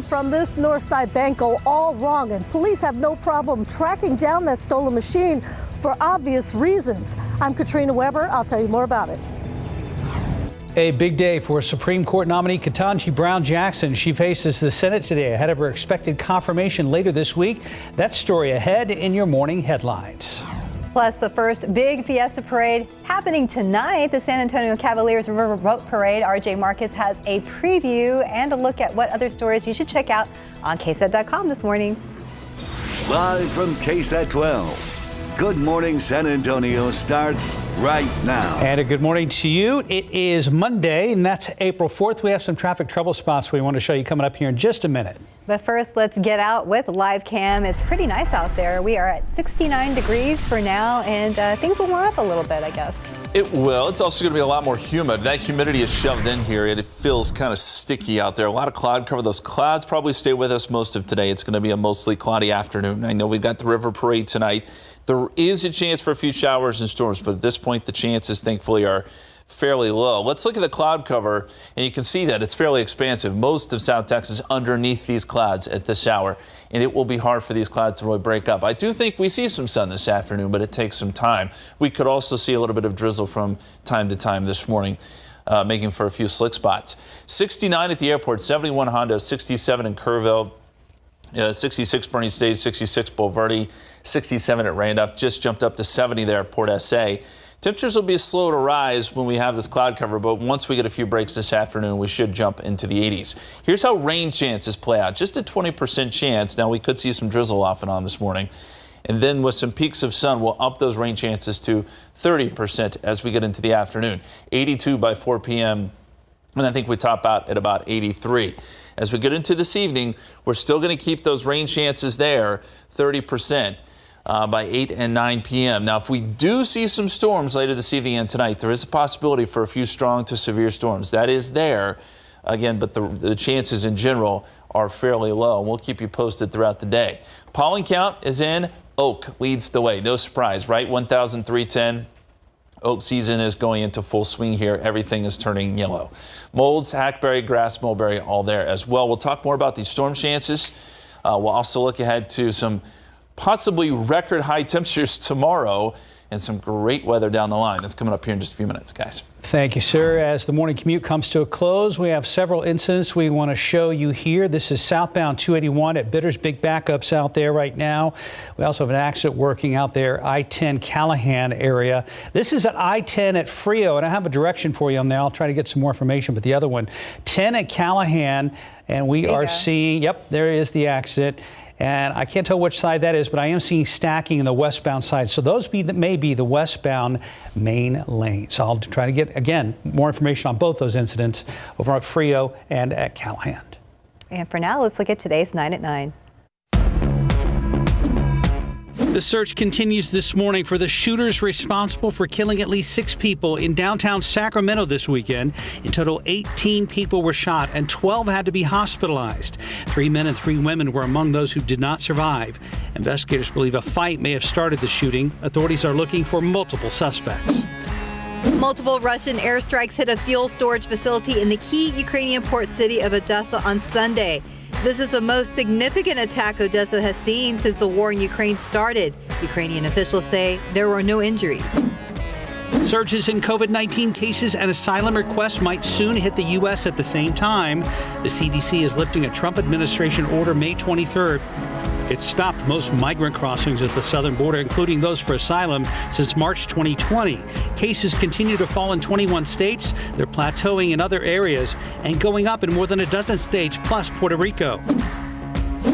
from this Northside bank go all wrong, and police have no problem tracking down that stolen machine for obvious reasons. I'm Katrina Weber. I'll tell you more about it. A big day for Supreme Court nominee Katanji Brown Jackson. She faces the Senate today ahead of her expected confirmation later this week. That story ahead in your morning headlines. Plus, the first big Fiesta Parade happening tonight, the San Antonio Cavaliers River Boat Parade. RJ Marcus has a preview and a look at what other stories you should check out on KSAT.com this morning. Live from KSAT 12, Good Morning San Antonio starts right now. And a good morning to you. It is Monday, and that's April 4th. We have some traffic trouble spots we want to show you coming up here in just a minute. But first, let's get out with live cam. It's pretty nice out there. We are at 69 degrees for now, and things will warm up a little bit, I guess. It will. It's also going to be a lot more humid. That humidity is shoved in here, and it feels kind of sticky out there. A lot of cloud cover. Those clouds probably stay with us most of today. It's going to be a mostly cloudy afternoon. I know we've got the River Parade tonight. There is a chance for a few showers and storms, but at this point, the chances, thankfully, are fairly low. Let's look at the cloud cover, and you can see that it's fairly expansive. Most of South Texas underneath these clouds at this hour, and it will be hard for these clouds to really break up. I do think we see some sun this afternoon, but it takes some time. We could also see a little bit of drizzle from time to time this morning, making for a few slick spots. 69 at the airport, 71 Hondo, 67 in Kerrville, 66 Bernie Stage, 66 Bulverde, 67 at Randolph, just jumped up to 70 there at Port SA. Temperatures will be slow to rise when we have this cloud cover, but once we get a few breaks this afternoon, we should jump into the 80s. Here's how rain chances play out. Just a 20% chance. Now, we could see some drizzle off and on this morning. And then with some peaks of sun, we'll up those rain chances to 30% as we get into the afternoon. 82 by 4 p.m., and I think we top out at about 83. As we get into this evening, we're still going to keep those rain chances there, 30%. By 8 and 9 p.m. Now, if we do see some storms later this evening and tonight, there is a possibility for a few strong to severe storms. That is there, again, but the chances in general are fairly low. We'll keep you posted throughout the day. Pollen count is in. Oak leads the way. No surprise, right? 1,310. Oak season is going into full swing here. Everything is turning yellow. Molds, hackberry, grass, mulberry, all there as well. We'll talk more about these storm chances. We'll also look ahead to some possibly record high temperatures tomorrow and some great weather down the line. That's coming up here in just a few minutes, guys. Thank you, sir. As the morning commute comes to a close, we have several incidents we want to show you here. This is southbound 281 at Bitters. Big backups out there right now. We also have an accident working out there, I-10 Callahan area. This is at I-10 at Frio, and I have a direction for you on there. I'll try to get some more information, but the other one, 10 at Callahan, and we are seeing, yep, there is the accident. And I can't tell which side that is, but I am seeing stacking in the westbound side. So those may be the westbound main lane. So I'll try to get, again, more information on both those incidents over at Frio and at Callahan. And for now, let's look at today's 9 at 9. The search continues this morning for the shooters responsible for killing at least 6 people in downtown Sacramento this weekend. In total, 18 people were shot and 12 had to be hospitalized. 3 men and 3 women were among those who did not survive. Investigators believe a fight may have started the shooting. Authorities are looking for multiple suspects. Multiple Russian airstrikes hit a fuel storage facility in the key Ukrainian port city of Odessa on Sunday. This is the most significant attack Odessa has seen since the war in Ukraine started. Ukrainian officials say there were no injuries. Surges in COVID-19 cases and asylum requests might soon hit the U.S. at the same time. The CDC is lifting a Trump administration order May 23rd. It stopped most migrant crossings at the southern border, including those for asylum, since March 2020. Cases continue to fall in 21 states. They're plateauing in other areas and going up in more than a dozen states, plus Puerto Rico.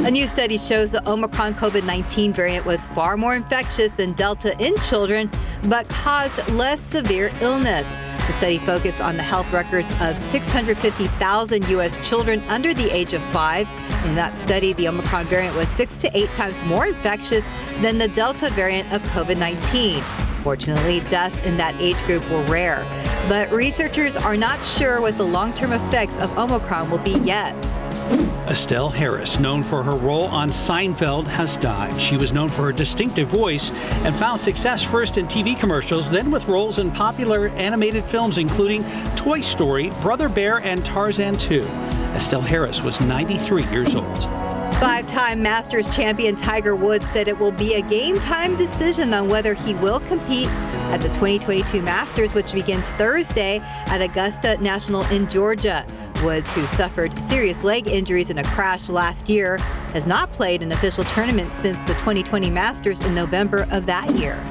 A new study shows the Omicron COVID-19 variant was far more infectious than Delta in children, but caused less severe illness. The study focused on the health records of 650,000 U.S. children under the age of 5. In that study, the Omicron variant was 6 to 8 times more infectious than the Delta variant of COVID-19. Fortunately, deaths in that age group were rare. But researchers are not sure what the long-term effects of Omicron will be yet. Estelle Harris, known for her role on Seinfeld, has died. She was known for her distinctive voice and found success first in TV commercials, then with roles in popular animated films including Toy Story, Brother Bear, and Tarzan 2. Estelle Harris was 93 years old. Five-time Masters champion Tiger Woods said it will be a game-time decision on whether he will compete at the 2022 Masters, which begins Thursday at Augusta National in Georgia. Woods, who suffered serious leg injuries in a crash last year, has not played an official tournament since the 2020 Masters in November of that year.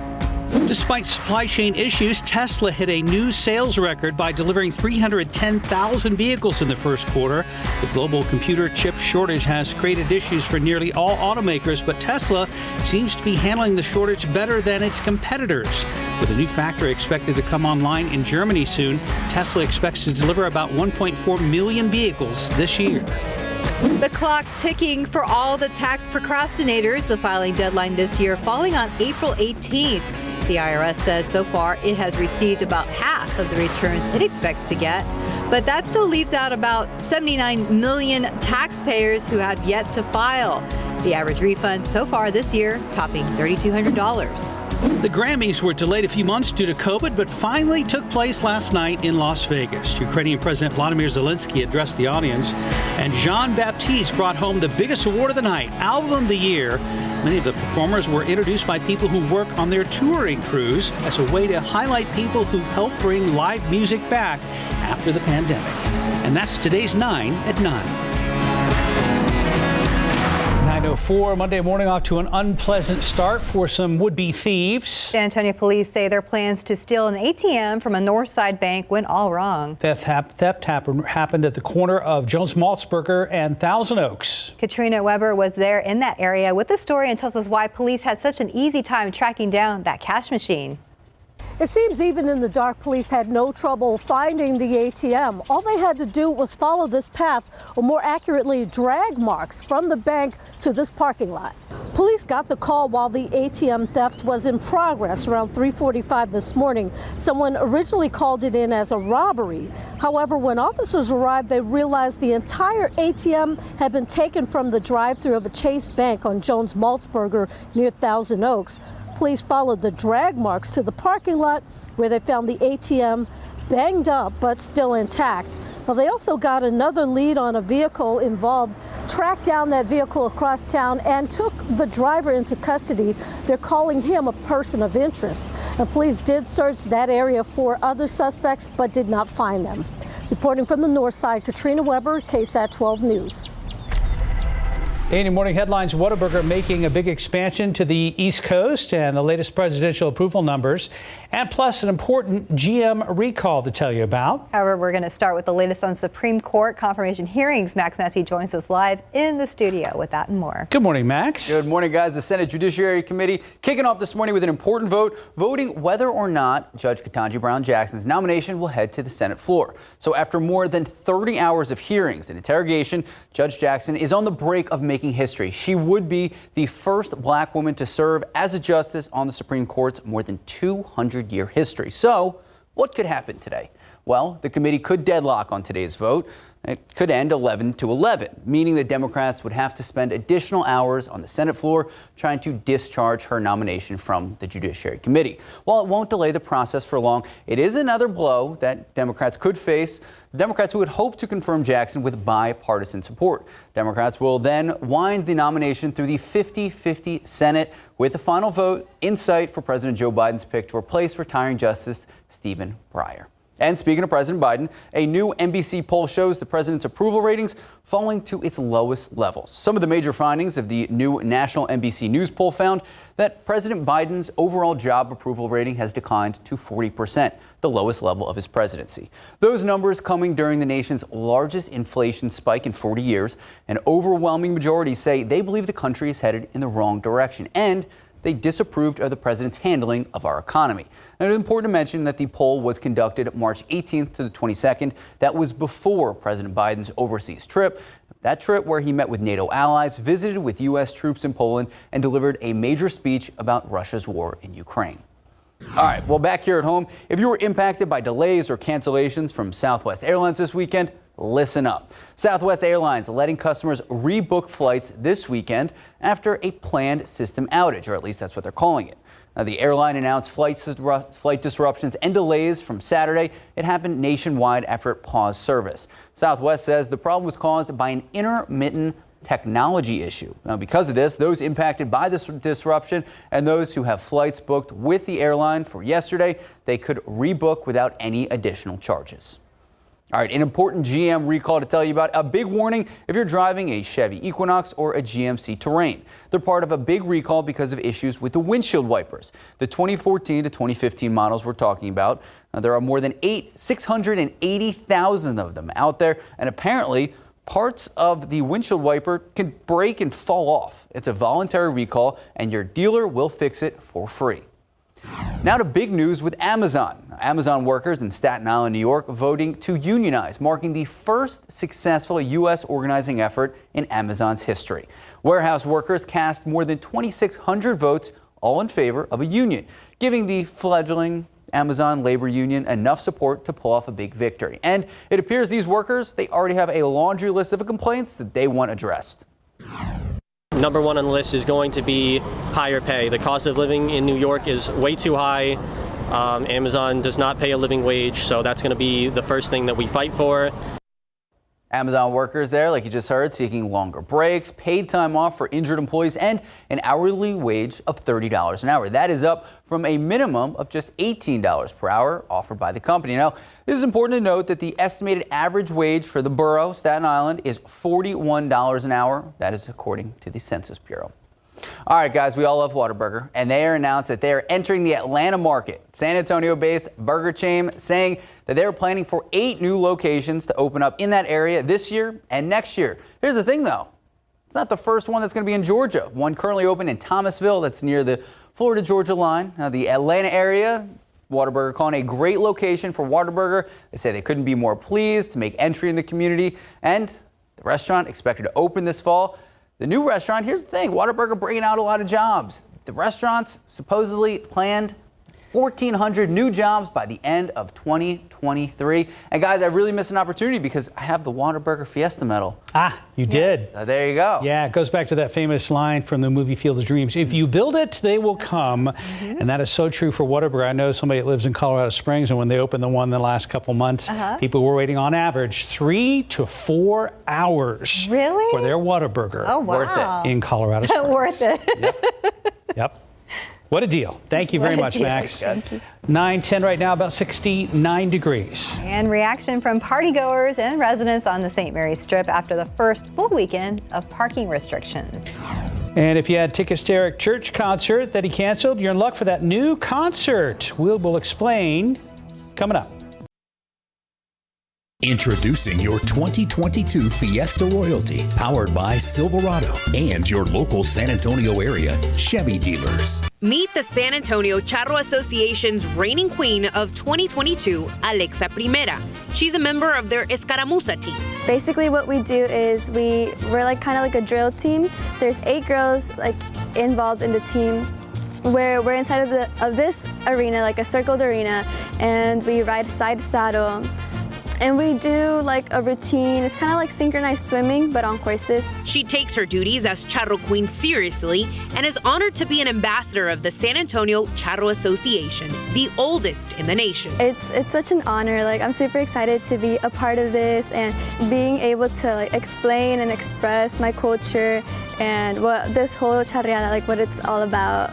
Despite supply chain issues, Tesla hit a new sales record by delivering 310,000 vehicles in the first quarter. The global computer chip shortage has created issues for nearly all automakers, but Tesla seems to be handling the shortage better than its competitors. With a new factory expected to come online in Germany soon, Tesla expects to deliver about 1.4 million vehicles this year. The clock's ticking for all the tax procrastinators. The filing deadline this year falling on April 18th. The IRS says so far it has received about half of the returns it expects to get, but that still leaves out about 79 million taxpayers who have yet to file. The average refund so far this year topping $3,200. The Grammys were delayed a few months due to COVID, but finally took place last night in Las Vegas. Ukrainian President Vladimir Zelensky addressed the audience, and Jean-Baptiste brought home the biggest award of the night, Album of the Year. Many of the performers were introduced by people who work on their touring crews as a way to highlight people who helped bring live music back after the pandemic. And that's today's 9 at 9. 9:04 Monday morning, off to an unpleasant start for some would-be thieves. San Antonio police say their plans to steal an ATM from a Northside bank went all wrong. Theft happened at the corner of Jones Maltzberger and Thousand Oaks. Katrina Weber was there in that area with the story and tells us why police had such an easy time tracking down that cash machine. It seems even in the dark, police had no trouble finding the ATM. All they had to do was follow this path, or more accurately, drag marks from the bank to this parking lot. Police got the call while the ATM theft was in progress around 3:45 this morning. Someone originally called it in as a robbery. However, when officers arrived, they realized the entire ATM had been taken from the drive-thru of a Chase Bank on Jones Maltzberger near Thousand Oaks. Police followed the drag marks to the parking lot where they found the ATM banged up but still intact. Well, they also got another lead on a vehicle involved, tracked down that vehicle across town and took the driver into custody. They're calling him a person of interest. And police did search that area for other suspects but did not find them. Reporting from the north side, Katrina Weber, KSAT 12 News. In morning headlines, Whataburger making a big expansion to the East Coast and the latest presidential approval numbers, and plus an important GM recall to tell you about. However, we're going to start with the latest on Supreme Court confirmation hearings. Max Massey joins us live in the studio with that and more. Good morning, Max. Good morning, guys. The Senate Judiciary Committee kicking off this morning with an important vote, voting whether or not Judge Katanji Brown Jackson's nomination will head to the Senate floor. So after more than 30 hours of hearings and interrogation, Judge Jackson is on the brink of making history. She would be the first black woman to serve as a justice on the Supreme Court's more than 200-year history. So what could happen today? Well, the committee could deadlock on today's vote. It could end 11-11, meaning that Democrats would have to spend additional hours on the Senate floor trying to discharge her nomination from the Judiciary Committee. While it won't delay the process for long, it is another blow that Democrats could face. Democrats who had hoped to confirm Jackson with bipartisan support. Democrats will then wind the nomination through the 50-50 Senate with a final vote in sight for President Joe Biden's pick to replace retiring Justice Stephen Breyer. And speaking of President Biden, a new NBC poll shows the president's approval ratings falling to its lowest levels. Some of the major findings of the new national NBC News poll found that President Biden's overall job approval rating has declined to 40%, the lowest level of his presidency. Those numbers coming during the nation's largest inflation spike in 40 years. An overwhelming majority say they believe the country is headed in the wrong direction, and they disapproved of the president's handling of our economy. And it's important to mention that the poll was conducted March 18th to the 22nd. That was before President Biden's overseas trip. That trip where he met with NATO allies, visited with U.S. troops in Poland, and delivered a major speech about Russia's war in Ukraine. All right, well, back here at home, if you were impacted by delays or cancellations from Southwest Airlines this weekend, listen up. Southwest Airlines letting customers rebook flights this weekend after a planned system outage, or at least that's what they're calling it. Now, the airline announced flight disruptions and delays from Saturday. It happened nationwide after it paused service. Southwest says the problem was caused by an intermittent technology issue. Now, because of this, those impacted by this disruption and those who have flights booked with the airline for yesterday, they could rebook without any additional charges. All right, an important GM recall to tell you about. A big warning if you're driving a Chevy Equinox or a GMC Terrain. They're part of a big recall because of issues with the windshield wipers. The 2014 to 2015 models we're talking about. Now, there are more than 680,000 of them out there, and apparently parts of the windshield wiper can break and fall off. It's a voluntary recall, and your dealer will fix it for free. Now to big news with Amazon. Amazon workers in Staten Island, New York, voting to unionize, marking the first successful U.S. organizing effort in Amazon's history. Warehouse workers cast more than 2,600 votes, all in favor of a union, giving the fledgling Amazon labor union enough support to pull off a big victory. And it appears these workers, they already have a laundry list of complaints that they want addressed. Number one on the list is going to be higher pay. The cost of living in New York is way too high. Amazon does not pay a living wage, so that's going to be the first thing that we fight for. Amazon workers there, like you just heard, seeking longer breaks, paid time off for injured employees, and an hourly wage of $30 an hour. That is up from a minimum of just $18 per hour offered by the company. Now, this is important to note that the estimated average wage for the borough, Staten Island, is $41 an hour. That is according to the Census Bureau. All right, guys, we all love Whataburger, and they announced that they are entering the Atlanta market. San Antonio-based burger chain saying that they're planning for 8 new locations to open up in that area this year and next year. Here's the thing, though. It's not the first one that's going to be in Georgia. One currently opened in Thomasville that's near the Florida-Georgia line. Now, the Atlanta area, Whataburger calling a great location for Whataburger. They say they couldn't be more pleased to make entry in the community, and the restaurant expected to open this fall. The new restaurant, here's the thing, Whataburger bringing out a lot of jobs. The restaurant's supposedly planned 1,400 new jobs by the end of 2023. And guys, I really missed an opportunity because I have the Whataburger Fiesta medal. Ah, you did. There you go. Yeah, it goes back to that famous line from the movie Field of Dreams. If you build it, they will come. And that is so true for Whataburger. I know somebody that lives in Colorado Springs, and when they opened the one the last couple months, people were waiting on average 3 to 4 hours for their Whataburger. Oh, wow. Worth it. In Colorado Springs. Worth it. Yep. What a deal. Thank you very much, Max. 9:10 right now, about 69 degrees. And reaction from partygoers and residents on the St. Mary's Strip after the first full weekend of parking restrictions. And if you had tickets to Eric Church concert that he canceled, you're in luck for that new concert. We'll explain coming up. Introducing your 2022 Fiesta Royalty, powered by Silverado and your local San Antonio area Chevy dealers. Meet the San Antonio Charro Association's reigning queen of 2022, Alexa Primera. She's a member of their Escaramuza team. Basically what we do is we're like kind of like a drill team. There's 8 girls like involved in the team where we're inside of this arena, like a circled arena, and we ride side to saddle. And we do like a routine. It's kind of like synchronized swimming, but on horses. She takes her duties as Charro Queen seriously and is honored to be an ambassador of the San Antonio Charro Association, the oldest in the nation. It's such an honor. Like, I'm super excited to be a part of this and being able to like explain and express my culture and what this whole charreada, like what it's all about.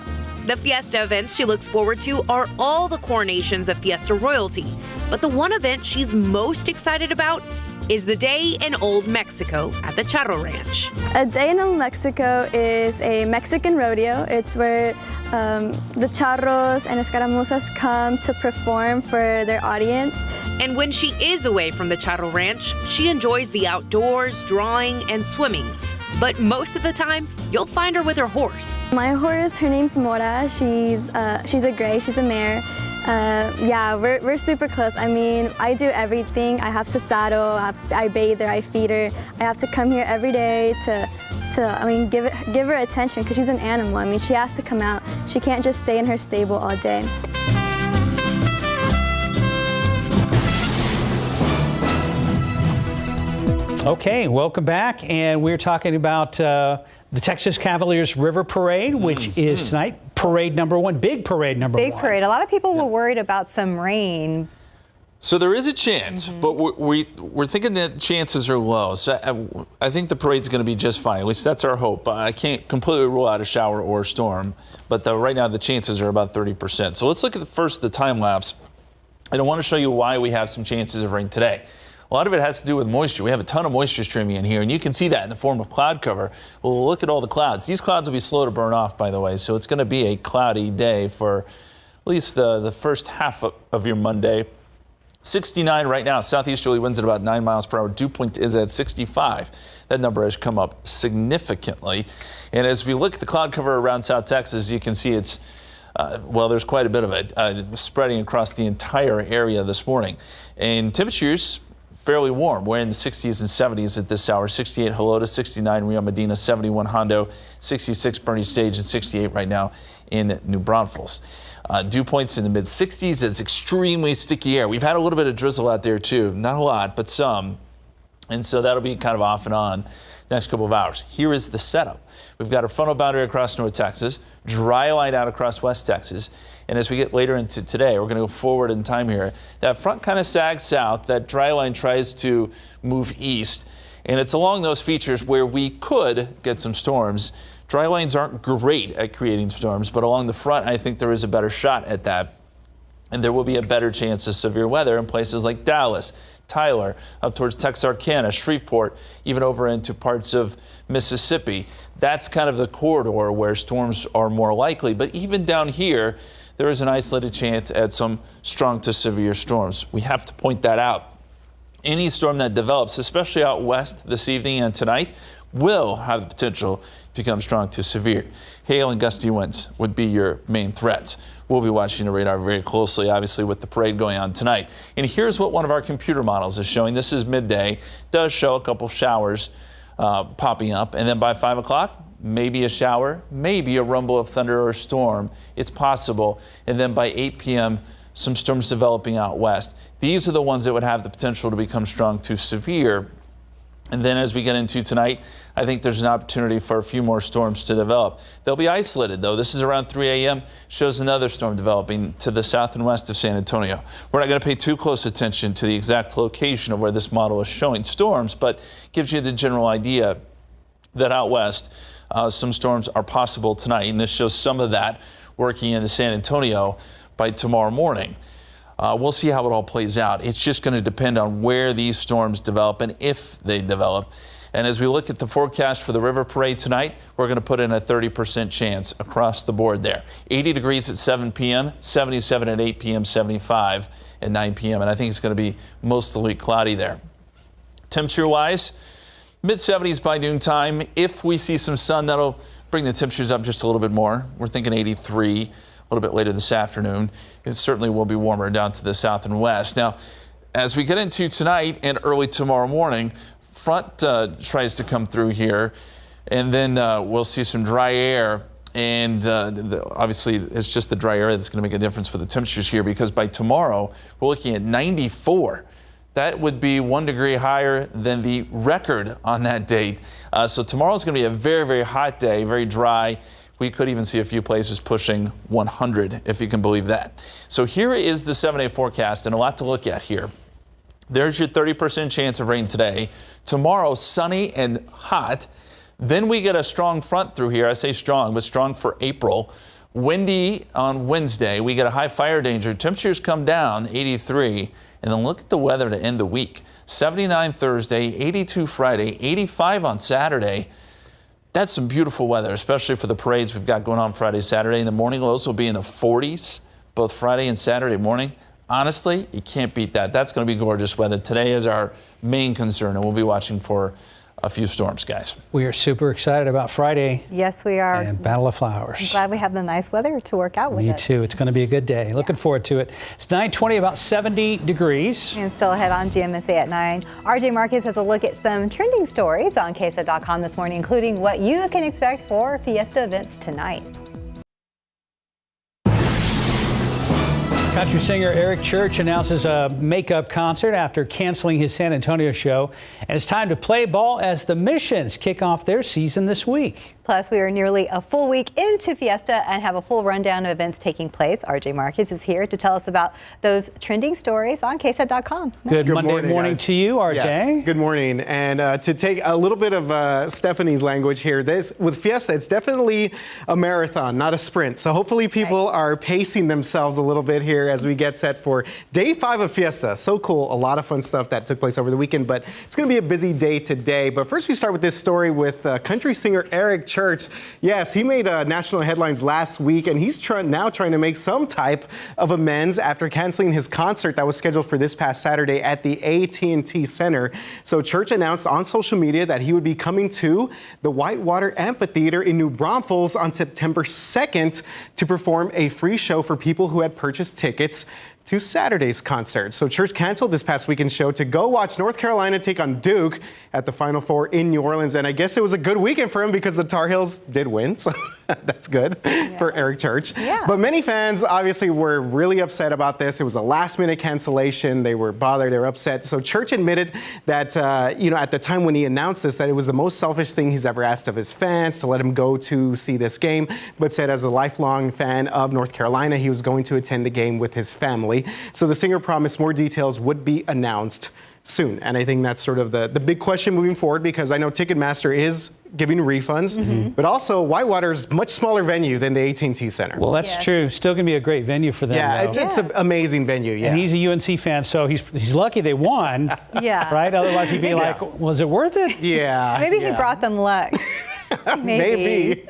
The Fiesta events she looks forward to are all the coronations of Fiesta royalty. But the one event she's most excited about is the Day in Old Mexico at the Charro Ranch. A Day in Old Mexico is a Mexican rodeo. It's where the charros and escaramuzas come to perform for their audience. And when she is away from the Charro Ranch, she enjoys the outdoors, drawing, and swimming. But most of the time, you'll find her with her horse. My horse, her name's Mora. She's a gray, she's a mare. Yeah, we're super close. I mean, I do everything. I have to saddle, I bathe her, I feed her. I have to come here every day to give her attention because she's an animal. I mean, she has to come out. She can't just stay in her stable all day. All Okay, welcome back. And we're talking about the Texas Cavaliers River Parade, which is tonight. Parade number one, big parade number one. Big parade. A lot of people were worried about some rain. So there is a chance, but we're thinking that chances are low. So I think the parade's going to be just fine. At least that's our hope. I can't completely rule out a shower or a storm, but right now the chances are about 30%. So let's look at the time lapse. And I want to show you why we have some chances of rain today. A lot of it has to do with moisture. We have a ton of moisture streaming in here, and you can see that in the form of cloud cover. Well, look at all the clouds. These clouds will be slow to burn off, by the way, so it's going to be a cloudy day for at least the first half of your Monday. 69 right now. Southeasterly winds at about 9 miles per hour. Dew point is at 65. That number has come up significantly. And as we look at the cloud cover around South Texas, you can see it's there's quite a bit of it spreading across the entire area this morning. And temperatures fairly warm. We're in the 60s and 70s at this hour. 68 Helota, 69 Rio Medina, 71 Hondo, 66 Bernie Stage, and 68 right now in New Braunfels. Dew points in the mid-60s. It's extremely sticky air. We've had a little bit of drizzle out there too. Not a lot, but some. And so that'll be kind of off and on next couple of hours. Here is the setup. We've got a frontal boundary across North Texas, dry line out across West Texas. And as we get later into today, we're going to go forward in time here. That front kind of sags south. That dry line tries to move east. And it's along those features where we could get some storms. Dry lines aren't great at creating storms, but along the front, I think there is a better shot at that. And there will be a better chance of severe weather in places like Dallas, Tyler, up towards Texarkana, Shreveport, even over into parts of Mississippi. That's kind of the corridor where storms are more likely. But even down here, there is an isolated chance at some strong to severe storms. We have to point that out. Any storm that develops, especially out west this evening and tonight, will have the potential to become strong to severe. Hail and gusty winds would be your main threats. We'll be watching the radar very closely, obviously, with the parade going on tonight. And here's what one of our computer models is showing. This is midday. Does show a couple showers popping up. And then by 5 o'clock, maybe a shower, maybe a rumble of thunder or a storm. It's possible. And then by 8 p.m., some storms developing out west. These are the ones that would have the potential to become strong to severe. And then as we get into tonight, I think there's an opportunity for a few more storms to develop. They'll be isolated, though. This is around 3 a.m. Shows another storm developing to the south and west of San Antonio. We're not going to pay too close attention to the exact location of where this model is showing storms, but gives you the general idea that out west, some storms are possible tonight. And this shows some of that working into San Antonio by tomorrow morning. We'll see how it all plays out. It's just going to depend on where these storms develop and if they develop. And as we look at the forecast for the River Parade tonight, we're going to put in a 30% chance across the board there. 80 degrees at 7 p.m., 77 at 8 p.m., 75 at 9 p.m. And I think it's going to be mostly cloudy there. Temperature-wise, mid-70s by noontime. If we see some sun, that'll bring the temperatures up just a little bit more. We're thinking 83 a little bit later this afternoon. It certainly will be warmer down to the south and west. Now, as we get into tonight and early tomorrow morning, front tries to come through here, and then we'll see some dry air. And obviously, it's just the dry air that's going to make a difference for the temperatures here, because by tomorrow, we're looking at 94. That would be 1 degree higher than the record on that date. So tomorrow's going to be a very, very hot day, very dry. We could even see a few places pushing 100, if you can believe that. So here is the 7-day forecast, and a lot to look at here. There's your 30% chance of rain today. Tomorrow, sunny and hot. Then we get a strong front through here. I say strong, but strong for April. Windy on Wednesday. We get a high fire danger. Temperatures come down, 83. And then look at the weather to end the week. 79 Thursday, 82 Friday, 85 on Saturday. That's some beautiful weather, especially for the parades we've got going on Friday, Saturday. In the morning, lows will be in the 40s, both Friday and Saturday morning. Honestly, you can't beat that. That's going to be gorgeous weather. Today is our main concern, and we'll be watching for a few storms, guys. We are super excited about Friday. Yes, we are. And Battle of Flowers. I'm glad we have the nice weather to work out with it. Me too. It's going to be a good day. Looking forward to it. It's 9:20, about 70 degrees. And still ahead on GMSA at 9. RJ Marquez has a look at some trending stories on KSAT.com this morning, including what you can expect for Fiesta events tonight. Country singer Eric Church announces a makeup concert after canceling his San Antonio show. And it's time to play ball as the Missions kick off their season this week. Plus, we are nearly a full week into Fiesta and have a full rundown of events taking place. RJ Marquez is here to tell us about those trending stories on KSAT.com. Good Monday morning to you, RJ. Yes, good morning. And to take a little bit of Stephanie's language here, with Fiesta, it's definitely a marathon, not a sprint. So hopefully people are pacing themselves a little bit here as we get set for day 5 of Fiesta. So cool. A lot of fun stuff that took place over the weekend, but it's going to be a busy day today. But first we start with this story with country singer Eric Church. Yes, he made national headlines last week, and he's now trying to make some type of amends after canceling his concert that was scheduled for this past Saturday at the AT&T Center. So Church announced on social media that he would be coming to the Whitewater Amphitheater in New Braunfels on September 2nd to perform a free show for people who had purchased tickets to Saturday's concert. So Church canceled this past weekend's show to go watch North Carolina take on Duke at the Final Four in New Orleans. And I guess it was a good weekend for him because the Tar Heels did win. So that's good for Eric Church. Yeah. But many fans obviously were really upset about this. It was a last minute cancellation. They were bothered. They were upset. So Church admitted that, at the time when he announced this, that it was the most selfish thing he's ever asked of his fans to let him go to see this game, but said as a lifelong fan of North Carolina, he was going to attend the game with his family. So the singer promised more details would be announced soon. And I think that's sort of the big question moving forward, because I know Ticketmaster is giving refunds, but also Whitewater's much smaller venue than the AT&T Center. Well, that's true. Still going to be a great venue for them. Yeah, it's an amazing venue. Yeah. And he's a UNC fan, so he's lucky they won. Yeah. Right? Otherwise, he'd be like, was it worth it? Yeah. Maybe he brought them luck. Maybe.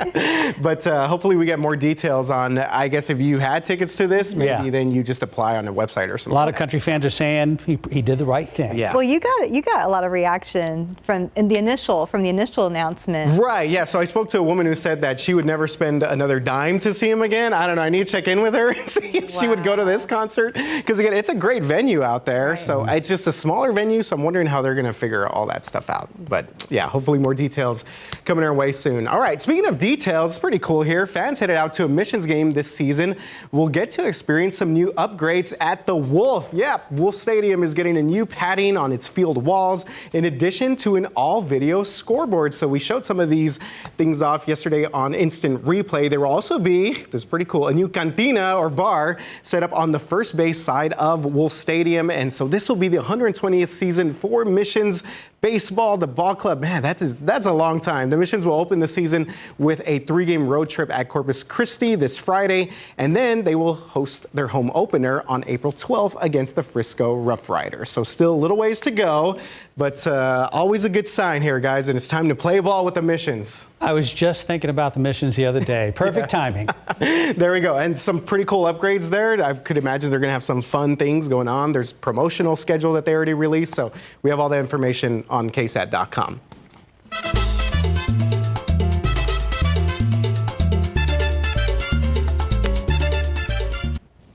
But hopefully we get more details on, I guess, if you had tickets to this, maybe then you just apply on a website or something. A lot of country fans are saying he did the right thing. Yeah. Well, you got a lot of reaction from the initial announcement. Right. Yeah. So I spoke to a woman who said that she would never spend another dime to see him again. I don't know. I need to check in with her and see if she would go to this concert, because again, it's a great venue out there. Right. So it's just a smaller venue. So I'm wondering how they're going to figure all that stuff out. But yeah, hopefully more details coming our way soon. All right, speaking of details, it's pretty cool here. Fans headed out to a Missions game this season will get to experience some new upgrades at the Wolf. Yeah, Wolf Stadium is getting a new padding on its field walls, in addition to an all-video scoreboard. So we showed some of these things off yesterday on Instant Replay. There will also be, this is pretty cool, a new cantina or bar set up on the first base side of Wolf Stadium. And so this will be the 120th season for Missions baseball. The ball club, man, that's a long time. The Missions will open the season with a 3-game road trip at Corpus Christi this Friday, and then they will host their home opener on April 12th against the Frisco Rough Riders. So still a little ways to go, but always a good sign here, guys, and it's time to play ball with the Missions. I was just thinking about the Missions the other day. Perfect timing. There we go. And some pretty cool upgrades there. I could imagine they're going to have some fun things going on. There's promotional schedule that they already released, so we have all the information on KSAT.com.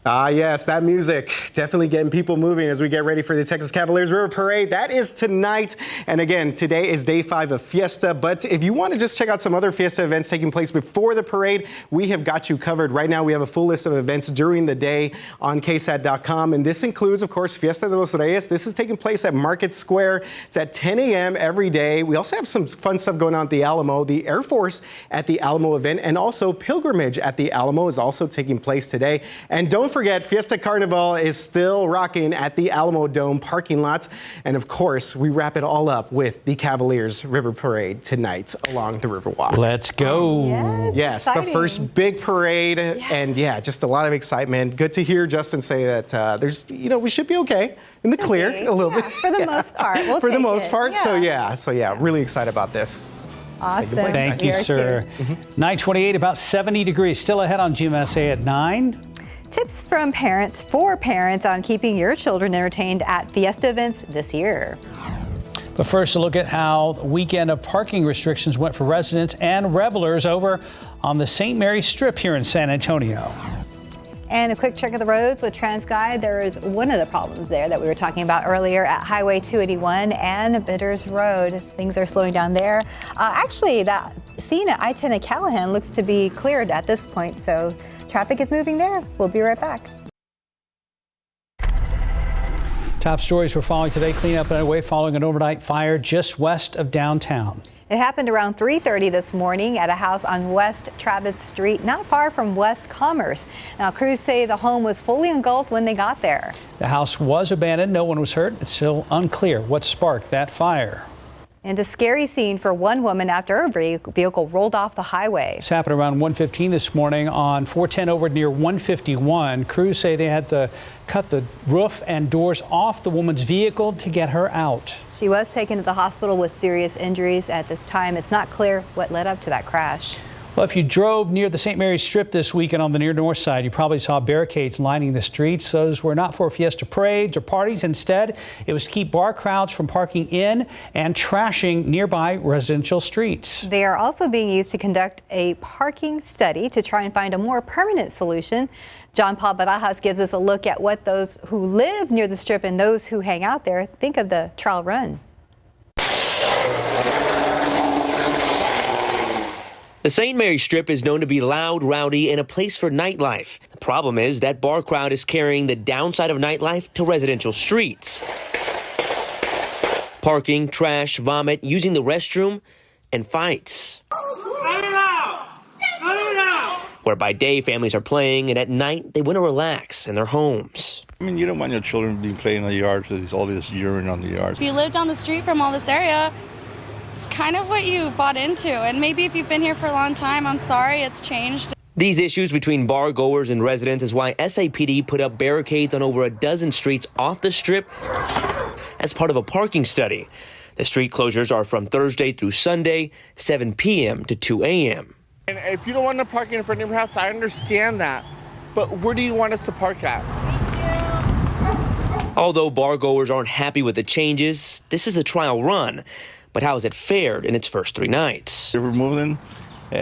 Ah, yes, that music definitely getting people moving as we get ready for the Texas Cavaliers River Parade. That is tonight. And again, today is day 5 of Fiesta. But if you want to just check out some other Fiesta events taking place before the parade, we have got you covered. Right now, we have a full list of events during the day on KSAT.com. And this includes, of course, Fiesta de los Reyes. This is taking place at Market Square. It's at 10 a.m. every day. We also have some fun stuff going on at the Alamo. The Air Force at the Alamo event, and also Pilgrimage at the Alamo is also taking place today. And don't forget, Fiesta Carnival is still rocking at the Alamo Dome parking lot. And of course, we wrap it all up with the Cavaliers River Parade tonight along the Riverwalk. Let's go. Yes, the first big parade. And yeah, just a lot of excitement. Good to hear Justin say that we should be okay in the clear a little bit. For the most part. For the most part. So yeah, really excited about this. Awesome. Thank you, sir. 9:28, about 70 degrees. Still ahead on GMSA at 9. Tips from parents for parents on keeping your children entertained at Fiesta events this year. But first, a look at how the weekend of parking restrictions went for residents and revelers over on the St. Mary's Strip here in San Antonio. And a quick check of the roads with TransGuide. There is one of the problems there that we were talking about earlier at Highway 281 and Bitters Road. Things are slowing down there. Actually, that scene at I-10 at Callahan looks to be cleared at this point, so traffic is moving there. We'll be right back. Top stories we're following today. Cleanup underway following an overnight fire just west of downtown. It happened around 3:30 this morning at a house on West Travis Street, not far from West Commerce. Now, crews say the home was fully engulfed when they got there. The house was abandoned. No one was hurt. It's still unclear what sparked that fire. And a scary scene for one woman after her vehicle rolled off the highway. This happened around 1:15 this morning on 410 over near 151. Crews say they had to cut the roof and doors off the woman's vehicle to get her out. She was taken to the hospital with serious injuries. At this time, it's not clear what led up to that crash. Well, if you drove near the St. Mary's Strip this weekend on the near north side, you probably saw barricades lining the streets. Those were not for fiesta parades or parties. Instead, it was to keep bar crowds from parking in and trashing nearby residential streets. They are also being used to conduct a parking study to try and find a more permanent solution. John Paul Barajas gives us a look at what those who live near the Strip and those who hang out there think of the trial run. The St. Mary's Strip is known to be loud, rowdy, and a place for nightlife. The problem is that bar crowd is carrying the downside of nightlife to residential streets. Parking, trash, vomit, using the restroom, and fights. Where by day families are playing, and at night they want to relax in their homes. I mean, you don't want your children being playing in the yard with all this urine on the yard. If you live down the street from all this area, it's kind of what you bought into, and maybe if you've been here for a long time, I'm sorry, it's changed. These issues between bar goers and residents is why SAPD put up barricades on over a dozen streets off the Strip as part of a parking study. The street closures are from Thursday through Sunday, 7 p.m. to 2 a.m. And if you don't want to park in front of your house, I understand that, but where do you want us to park at? Although bar goers aren't happy with the changes, this is a trial run. But how has it fared in its first 3 nights? They were moving, or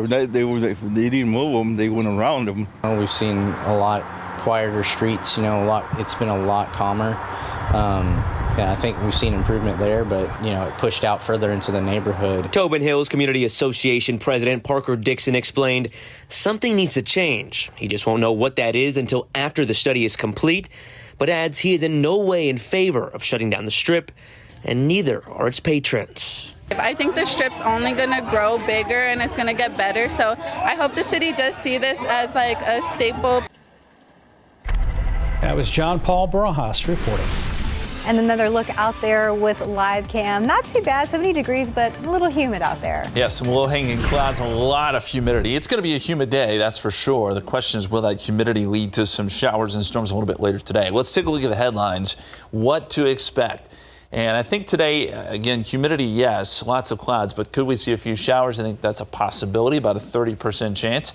they didn't move them, they went around them. We've seen a lot quieter streets, it's been a lot calmer. I think we've seen improvement there, but, it pushed out further into the neighborhood. Tobin Hills Community Association President Parker Dixon explained something needs to change. He just won't know what that is until after the study is complete, but adds he is in no way in favor of shutting down the Strip, and neither are its patrons. I think the Strip's only going to grow bigger and it's going to get better. So I hope the city does see this as like a staple. That was John Paul Barajas reporting. And another look out there with live cam. Not too bad, 70 degrees, but a little humid out there. Yeah, some low-hanging clouds, a lot of humidity. It's going to be a humid day, that's for sure. The question is, will that humidity lead to some showers and storms a little bit later today? Let's take a look at the headlines, what to expect. And I think today, again, humidity, yes, lots of clouds, but could we see a few showers? I think that's a possibility, about a 30% chance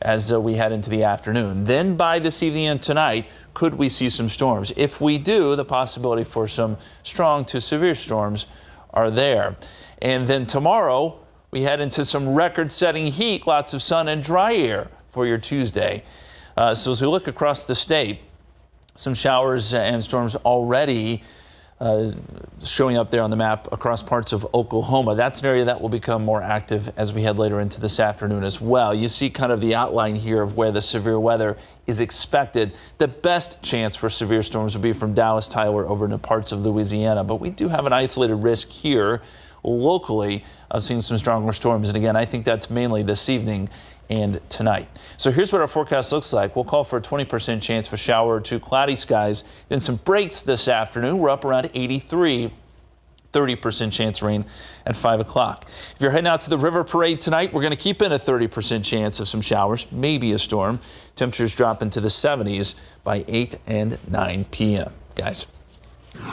as we head into the afternoon. Then by this evening and tonight, could we see some storms? If we do, the possibility for some strong to severe storms are there. And then tomorrow, we head into some record-setting heat, lots of sun and dry air for your Tuesday. So as we look across the state, some showers and storms already showing up there on the map across parts of Oklahoma. That's an area that will become more active as we head later into this afternoon as well. You see kind of the outline here of where the severe weather is expected. The best chance for severe storms would be from Dallas, Tyler over into parts of Louisiana, but we do have an isolated risk here locally of seeing some stronger storms. And again, I think that's mainly this evening and tonight. So here's what our forecast looks like. We'll call for a 20% chance of a shower or two, cloudy skies, then some breaks this afternoon. We're up around 83, 30% chance rain at 5 o'clock. If you're heading out to the river parade tonight, we're going to keep in a 30% chance of some showers, maybe a storm. Temperatures drop into the 70s by 8 and 9 p.m. Guys.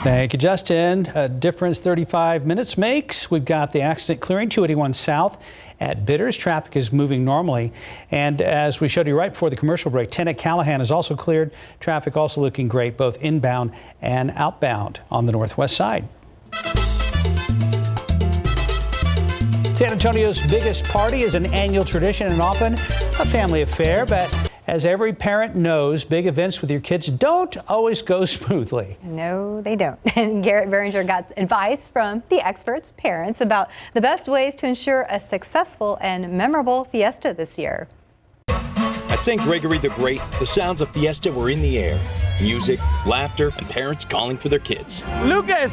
Thank you, Justin. A difference 35 minutes makes. We've got the accident clearing 281 south at Bitters. Traffic is moving normally. And as we showed you right before the commercial break, 10 at Callahan is also cleared. Traffic also looking great, both inbound and outbound on the northwest side. San Antonio's biggest party is an annual tradition and often a family affair, but as every parent knows, big events with your kids don't always go smoothly. No, they don't. And Garrett Behringer got advice from the experts, parents, about the best ways to ensure a successful and memorable fiesta this year. At St. Gregory the Great, the sounds of Fiesta were in the air. Music, laughter, and parents calling for their kids. Lucas!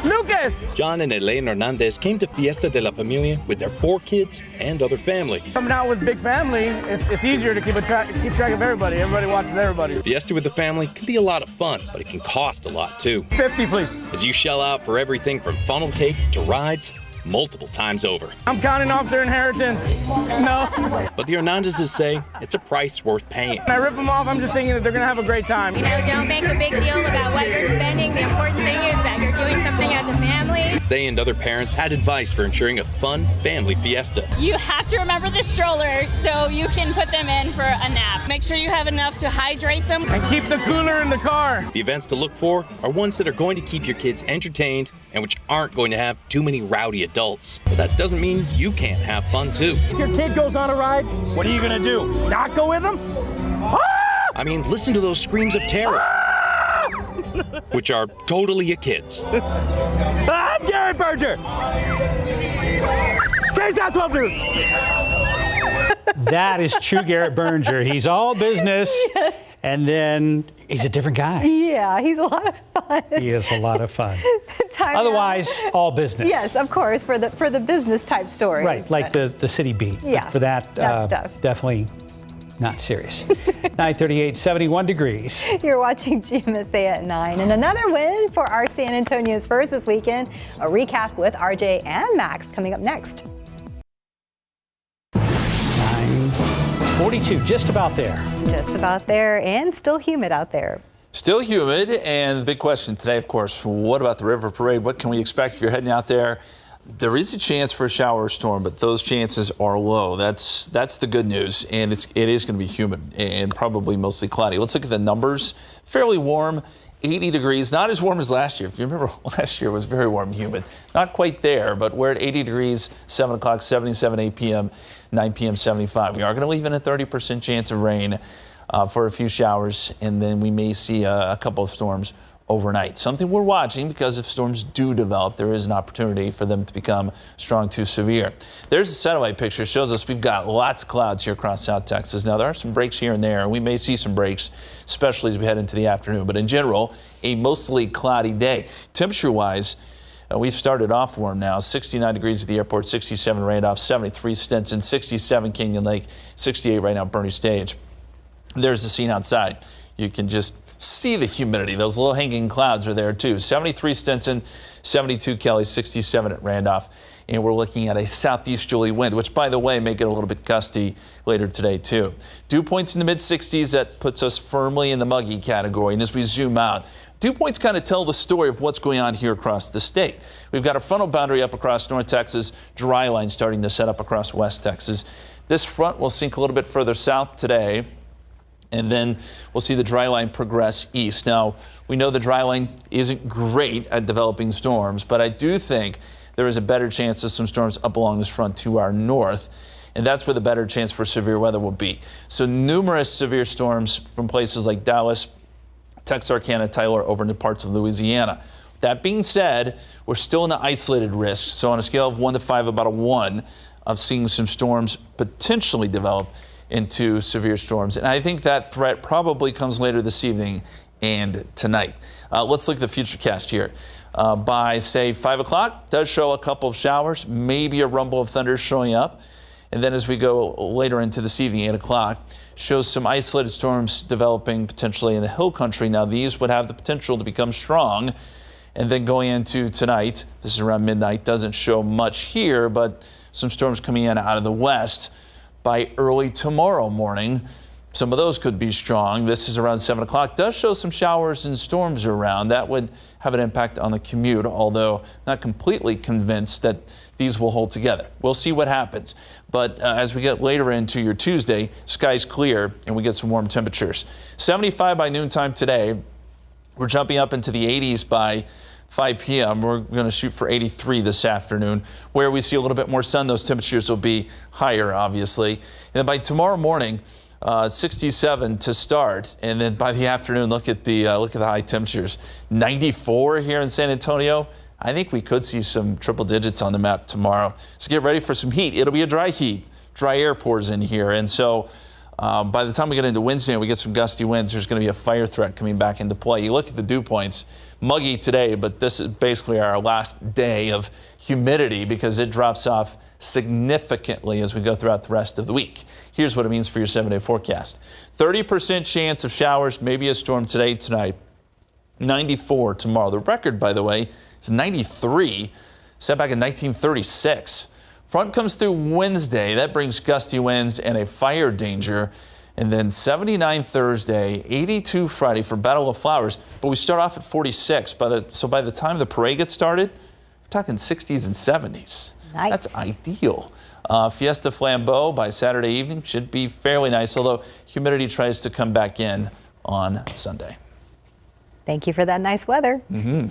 Lucas! John and Elaine Hernandez came to Fiesta de la Familia with their 4 kids and other family. Coming out with big family, it's easier to keep track of everybody. Everybody watches everybody. Fiesta with the family can be a lot of fun, but it can cost a lot too. 50, please. As you shell out for everything from funnel cake to rides, multiple times over. I'm counting off their inheritance. No. But the Hernandezes say it's a price worth paying. When I rip them off, I'm just thinking that they're going to have a great time. You know, don't make a big deal about what you're spending. The important thing is that you're doing something as a family. They and other parents had advice for ensuring a fun family fiesta. You have to remember the stroller so you can put them in for a nap. Make sure you have enough to hydrate them. And keep the cooler in the car. The events to look for are ones that are going to keep your kids entertained and which aren't going to have too many rowdy adults. But that doesn't mean you can't have fun too. If your kid goes on a ride, what are you going to do? Not go with them? I mean, listen to those screams of terror, which are totally your kids. I'm Garrett Berger. KSAT 12 News. That is true Garrett Berger. He's all business. Yes. And then he's a different guy. Yeah, he's a lot of fun. He is a lot of fun. Otherwise, all business. Yes, of course, for the business type stories. Right, like the city beat. Yeah, but for that stuff. Definitely not serious. 9:38, 71 degrees. You're watching GMSA at 9. And another win for our San Antonio Spurs this weekend. A recap with RJ and Max coming up next. 9:42, just about there. Just about there, and still humid out there. Still humid, and the big question today, of course, what about the river parade? What can we expect if you're heading out there? There is a chance for a shower or storm, but those chances are low. That's the good news, and it is going to be humid and probably mostly cloudy. Let's look at the numbers. Fairly warm, 80 degrees, not as warm as last year. If you remember, last year was very warm and humid. Not quite there, but we're at 80 degrees, 7 o'clock, 77, 8 p.m., 9 p.m., 75. We are going to leave in a 30% chance of rain for a few showers, and then we may see a couple of storms overnight. Something we're watching, because if storms do develop, there is an opportunity for them to become strong to severe. There's a satellite picture. Shows us we've got lots of clouds here across South Texas. Now, there are some breaks here and there. We may see some breaks, especially as we head into the afternoon. But in general, a mostly cloudy day. Temperature-wise, we've started off warm now. 69 degrees at the airport, 67 Randolph, 73 Stinson, 67 Canyon Lake, 68 right now at Bernie Stage. There's the scene outside. You can just see the humidity. Those low-hanging clouds are there too. 73 Stinson, 72 Kelly, 67 at Randolph. And we're looking at a southeasterly wind, which, by the way, may get a little bit gusty later today too. Dew points in the mid-60s. That puts us firmly in the muggy category. And as we zoom out, dew points kind of tell the story of what's going on here across the state. We've got a frontal boundary up across North Texas, dry line starting to set up across West Texas. This front will sink a little bit further south today, and then we'll see the dry line progress east. Now, we know the dry line isn't great at developing storms, but I do think there is a better chance of some storms up along this front to our north, and that's where the better chance for severe weather will be. So numerous severe storms from places like Dallas, Texarkana, Tyler, over into parts of Louisiana. That being said, we're still in the isolated risk. So on a scale of 1 to 5, about a 1 of seeing some storms potentially develop into severe storms. And I think that threat probably comes later this evening and tonight. Let's look at the futurecast here. By, say, 5 o'clock, does show a couple of showers, maybe a rumble of thunder showing up. And then as we go later into this evening, 8 o'clock, shows some isolated storms developing potentially in the hill country. Now, these would have the potential to become strong. And then going into tonight, this is around midnight, doesn't show much here, but some storms coming in out of the west. By early tomorrow morning, some of those could be strong. This is around 7 o'clock. Does show some showers and storms around. That would have an impact on the commute, although not completely convinced that these will hold together. We'll see what happens. But as we get later into your Tuesday, skies clear and we get some warm temperatures. 75 by noontime today. We're jumping up into the 80s by 5 p.m. We're going to shoot for 83 this afternoon. Where we see a little bit more sun, those temperatures will be higher, obviously. And then by tomorrow morning, 67 to start, and then by the afternoon, look at the high temperatures. 94 here in San Antonio. I think we could see some triple digits on the map tomorrow. So get ready for some heat. It'll be a dry heat. Dry air pours in here, and so By the time we get into Wednesday and we get some gusty winds, there's going to be a fire threat coming back into play. You look at the dew points, muggy today, but this is basically our last day of humidity because it drops off significantly as we go throughout the rest of the week. Here's what it means for your 7-day forecast. 30% chance of showers, maybe a storm today, tonight. 94 tomorrow. The record, by the way, is 93, set back in 1936. Front comes through Wednesday. That brings gusty winds and a fire danger. And then 79 Thursday, 82 Friday for Battle of Flowers. But we start off at 46. So by the time the parade gets started, we're talking 60s and 70s. Nice. That's ideal. Fiesta Flambeau by Saturday evening should be fairly nice, although humidity tries to come back in on Sunday. Thank you for that nice weather. Mm-hmm.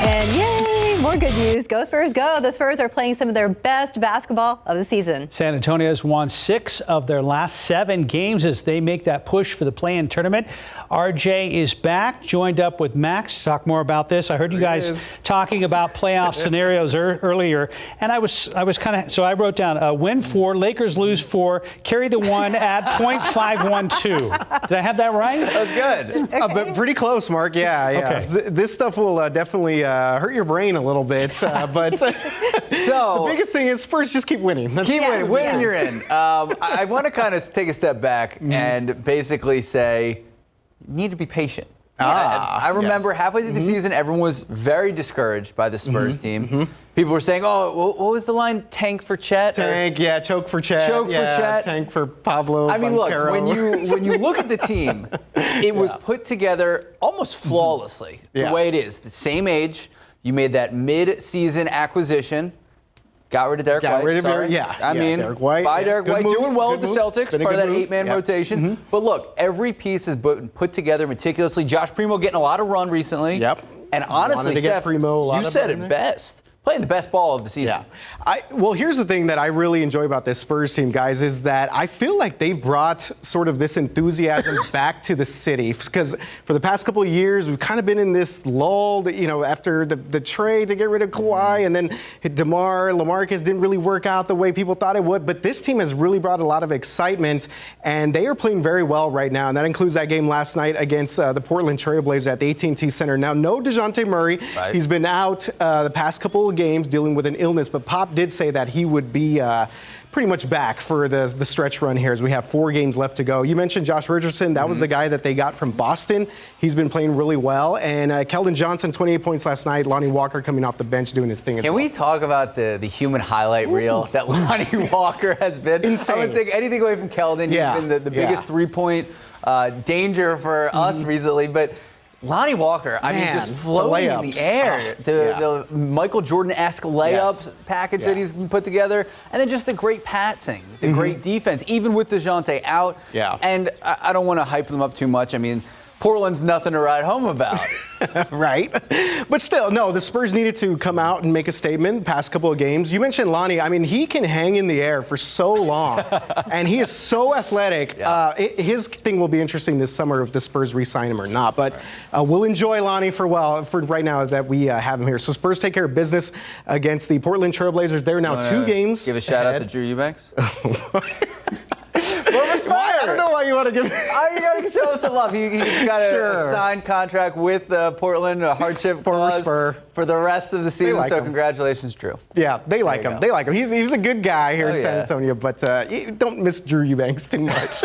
And yay, more good news. Go Spurs, go. The Spurs are playing some of their best basketball of the season. San Antonio has won 6 of their last 7 games as they make that push for the play-in tournament. RJ is back, joined up with Max to talk more about this. I heard you guys talking about playoff scenarios earlier, and I was kind of, so I wrote down win 4, Lakers lose 4, carry the 1 at .512. Did I have that right? That was good. Okay. But pretty close, Mark. Yeah. Okay. This stuff will definitely hurt your brain a little bit. But So the biggest thing is Spurs just keep winning. Keep winning. Winning, you're in. I want to kind of take a step back and basically say, you need to be patient. I remember halfway through the season, everyone was very discouraged by the Spurs team. People were saying, oh, what was the line? Tank for Chet? Tank, choke for Chet. Choke for Chet. Tank for Pablo. I mean, Banchero. look, when you look at the team, it was put together almost flawlessly, the way it is. The same age, you made that mid-season acquisition. Got rid of Derek White. I mean, Derek White. Derek White move, doing well with the move. Celtics, part of that 8-man rotation. But look, every piece is put together meticulously. Josh Primo getting a lot of run recently. And honestly, Steph, you said it best. Playing the best ball of the season. Well, here's the thing that I really enjoy about this Spurs team, guys, is that I feel like they've brought sort of this enthusiasm back to the city. Because for the past couple of years, we've kind of been in this lull, after the trade to get rid of Kawhi, and then LaMarcus didn't really work out the way people thought it would. But this team has really brought a lot of excitement, and they are playing very well right now. And that includes that game last night against the Portland Trailblazers at the AT&T Center. Now, no DeJounte Murray. He's been out the past couple of games dealing with an illness, but Pop did say that he would be pretty much back for the stretch run here as we have 4 games left to go. You mentioned Josh Richardson. That was the guy that they got from Boston. He's been playing really well. And Keldon Johnson, 28 points last night. Lonnie Walker coming off the bench doing his thing as well. Can we talk about the human highlight reel that Lonnie Walker has been? Insane. I wouldn't take anything away from Keldon. He's been the biggest 3-point danger for us recently. But Lonnie Walker, I mean, just floating in the air. The Michael Jordan-esque layups package that he's put together. And then just the great passing, the great defense, even with DeJounte out. And I don't want to hype them up too much. I mean, Portland's nothing to write home about. Right. But still, no, the Spurs needed to come out and make a statement past couple of games. You mentioned Lonnie. I mean, he can hang in the air for so long, and he is so athletic. His thing will be interesting this summer if the Spurs re-sign him or not. But we'll enjoy Lonnie for right now that we have him here. So Spurs take care of business against the Portland Trailblazers. They're now 2 games. Give a shout out to Drew Eubanks. I don't know why you want to give. You got to show us some love. He's got a signed contract with Portland, a hardship clause for the rest of the season. So congratulations, Drew. Yeah, they like him. They like him. He's a good guy here in San Antonio, but don't miss Drew Eubanks too much.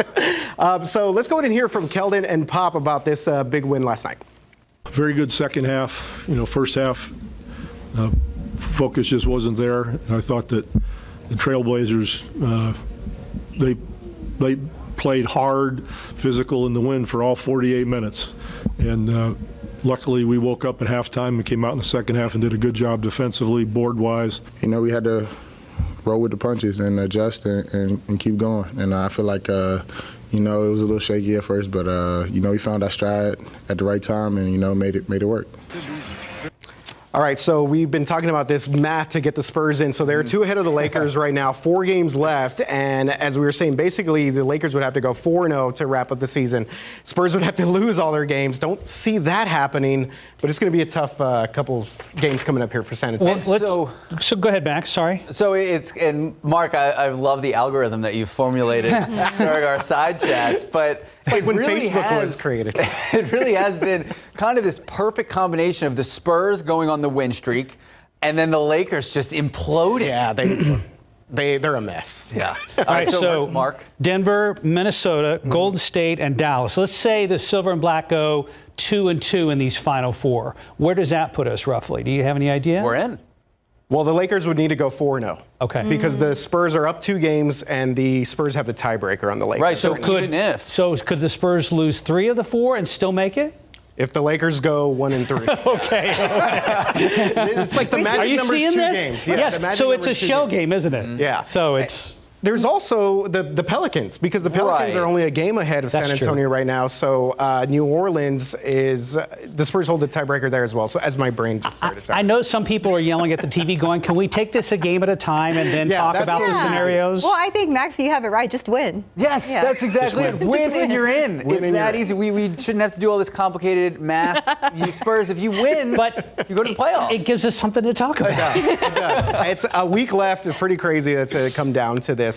So let's go ahead and hear from Keldon and Pop about this big win last night. Very good second half. First half focus just wasn't there, and I thought that the Trailblazers they played hard, physical in the win for all 48 minutes. And luckily we woke up at halftime and came out in the second half and did a good job defensively, board-wise. We had to roll with the punches and adjust and keep going. And I feel like, it was a little shaky at first, but, we found our stride at the right time and, made it work. All right, so we've been talking about this math to get the Spurs in. So they're 2 ahead of the Lakers right now, 4 games left. And as we were saying, basically the Lakers would have to go 4-0 to wrap up the season. Spurs would have to lose all their games. Don't see that happening, but it's going to be a tough couple of games coming up here for San Antonio. So go ahead, Max. Sorry. So and Mark, I love the algorithm that you formulated during our side chats, but it's like when really Facebook was created. It really has been kind of this perfect combination of the Spurs going on the win streak and then the Lakers just imploding. Yeah, they're a mess. Yeah. All right, so Mark. Denver, Minnesota, Golden State, and Dallas. Let's say the Silver and Black go 2-2 in these final 4. Where does that put us roughly? Do you have any idea? We're in. Well, the Lakers would need to go 4-0. Okay. Because the Spurs are up 2 games, and the Spurs have the tiebreaker on the Lakers. Right, so could the Spurs lose 3 of the 4 and still make it? If the Lakers go 1-3. Okay. It's like the magic numbers 2 games. Yeah, yes, so it's a shell game, isn't it? Yeah. So it's... There's also the Pelicans, because the Pelicans are only a game ahead of San Antonio right now. So New Orleans is, the Spurs hold the tiebreaker there as well. So as my brain just started talking. I know some people are yelling at the TV going, can we take this a game at a time and then talk about the scenarios? Well, I think, Max, you have it right. Just win. Yes, that's exactly it. Win and you're in. It's that easy. We shouldn't have to do all this complicated math. You Spurs, if you win, but you go to the playoffs. It gives us something to talk about. It does. It's a week left. It's pretty crazy that's come down to this.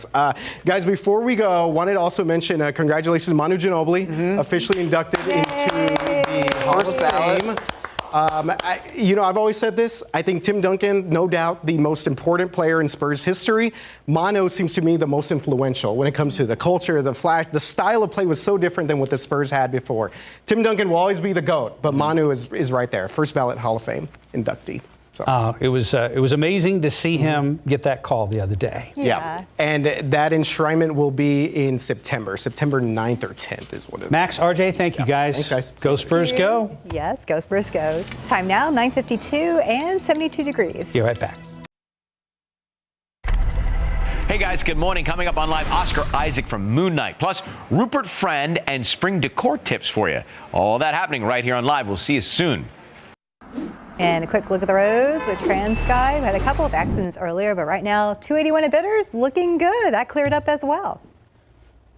Guys, before we go, wanted to also mention congratulations to Manu Ginobili, officially inducted into the Hall of Fame. I've always said this. I think Tim Duncan, no doubt, the most important player in Spurs history. Manu seems to me the most influential when it comes to the culture, the flash. The style of play was so different than what the Spurs had before. Tim Duncan will always be the GOAT, but Manu is right there. First ballot Hall of Fame inductee. So. It was amazing to see him get that call the other day. Yeah. And that enshrinement will be in September 9th or 10th is what it is. Max, RJ, thank you guys. Thanks, guys. Go Spurs, go. Yes, go Spurs, go. Time now, 9:52 and 72 degrees. Be right back. Hey guys, good morning. Coming up on Live, Oscar Isaac from Moon Knight, plus Rupert Friend and spring decor tips for you. All that happening right here on Live. We'll see you soon. And a quick look at the roads with TransSky. We had a couple of accidents earlier, but right now, 281 at Bitters, looking good. That cleared up as well.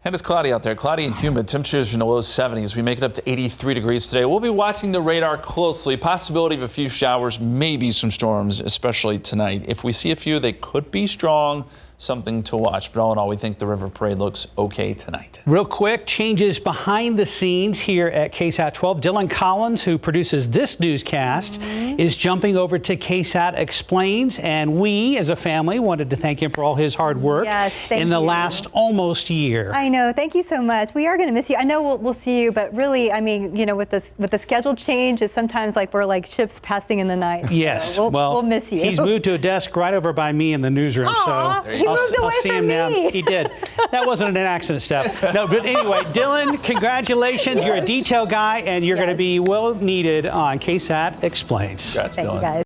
And it's cloudy out there, cloudy and humid. Temperatures in the low 70s. We make it up to 83 degrees today. We'll be watching the radar closely. Possibility of a few showers, maybe some storms, especially tonight. If we see a few, they could be strong. Something to watch. But all in all, we think the River Parade looks okay tonight. Real quick, changes behind the scenes here at KSAT 12. Dylan Collins, who produces this newscast, is jumping over to KSAT Explains. And we, as a family, wanted to thank him for all his hard work in the last almost year. I know. Thank you so much. We are going to miss you. I know we'll see you, but really, I mean, with the schedule change, it's sometimes like we're like ships passing in the night. Yes. So we'll miss you. He's moved to a desk right over by me in the newsroom. Aww, so I'll see him now. He did. That wasn't an accident, Steph. No, but anyway, Dylan, congratulations. Yes. You're a detail guy, and you're going to be well needed on KSAT Explains. Congrats, Thank Dylan. you, guys.